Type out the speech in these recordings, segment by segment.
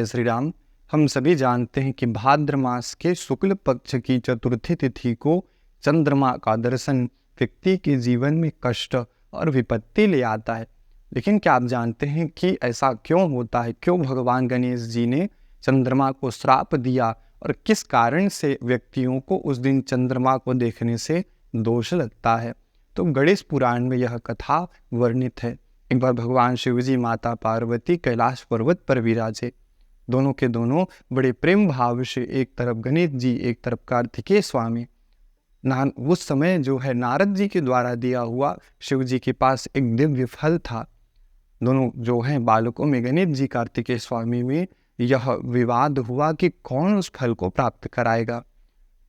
जय श्री राम। हम सभी जानते हैं कि भाद्र मास के शुक्ल पक्ष की चतुर्थी तिथि को चंद्रमा का दर्शन व्यक्ति के जीवन में कष्ट और विपत्ति ले आता है। लेकिन क्या आप जानते हैं कि ऐसा क्यों होता है? क्यों भगवान गणेश जी ने चंद्रमा को श्राप दिया और किस कारण से व्यक्तियों को उस दिन चंद्रमा को देखने से दोष लगता है? तो गणेश पुराण में यह कथा वर्णित है। एक बार भगवान शिव जी माता पार्वती कैलाश पर्वत पर विराजे। दोनों के दोनों बड़े प्रेम भाव से, एक तरफ गणेश जी, एक तरफ कार्तिकेय स्वामी। उस समय जो है नारद जी के द्वारा दिया हुआ शिव जी के पास एक दिव्य फल था। दोनों जो हैं बालकों में गणेश जी, कार्तिकेय स्वामी में यह विवाद हुआ कि कौन उस फल को प्राप्त कराएगा।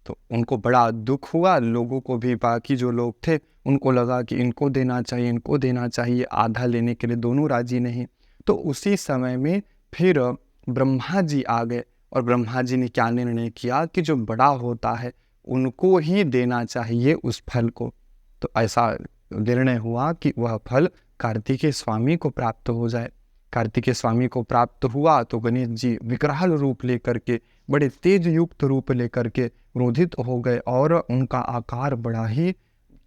तो उनको बड़ा दुख हुआ। लोगों को भी, बाकी जो लोग थे उनको लगा कि इनको देना चाहिए, इनको देना चाहिए। आधा लेने के लिए दोनों राजी नहीं। तो उसी समय में फिर ब्रह्मा जी आ गए और ब्रह्मा जी ने क्या निर्णय किया कि जो बड़ा होता है उनको ही देना चाहिए उस फल को। तो ऐसा निर्णय हुआ कि वह फल कार्तिकेय स्वामी को प्राप्त हो जाए। कार्तिकेय स्वामी को प्राप्त हुआ तो गणेश जी विकराल रूप लेकर के, बड़े तेज युक्त रूप लेकर के क्रोधित हो गए और उनका आकार बड़ा ही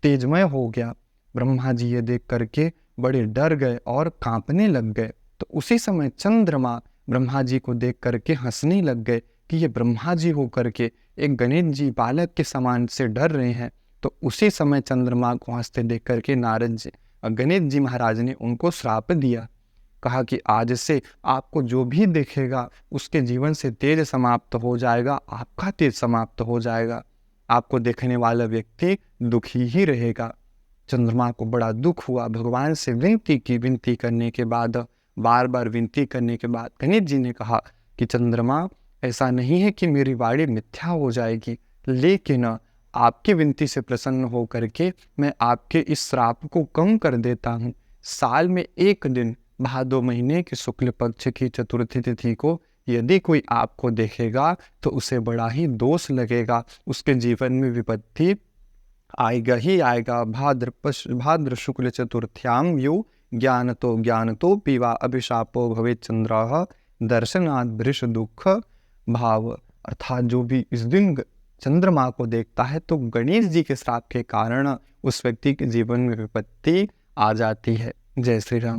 तेजमय हो गया। ब्रह्मा जी ये देख करके बड़े डर गए और कांपने लग गए। तो उसी समय चंद्रमा ब्रह्मा जी को देख करके हंसने लग गए कि ये ब्रह्मा जी हो करके एक गणेश जी बालक के समान से डर रहे हैं। तो उसी समय चंद्रमा को हंसते देख करके नारद जी, गणेश जी महाराज ने उनको श्राप दिया। कहा कि आज से आपको जो भी देखेगा उसके जीवन से तेज समाप्त हो जाएगा, आपका तेज समाप्त हो जाएगा। आपको देखने वाला व्यक्ति दुखी ही रहेगा। चंद्रमा को बड़ा दुख हुआ। भगवान से विनती की। विनती करने के बाद, बार बार विनती करने के बाद गणेश जी ने कहा कि चंद्रमा, ऐसा नहीं है कि मेरी वाणी मिथ्या हो जाएगी, लेकिन आपकी विनती से प्रसन्न हो करके मैं आपके इस श्राप को कम कर देता हूँ। साल में एक दिन भादो महीने के शुक्ल पक्ष की चतुर्थी तिथि को यदि कोई आपको देखेगा तो उसे बड़ा ही दोष लगेगा, उसके जीवन में विपत्ति आएगा ही आएगा। भाद्र शुक्ल चतुर्थ्याम यो ज्ञानतो पीवा अभिशापो भवे चंद्र दर्शनात् वृष दुख भाव। अर्थात जो भी इस दिन चंद्रमा को देखता है तो गणेश जी के श्राप के कारण उस व्यक्ति के जीवन में विपत्ति आ जाती है। जय श्री राम।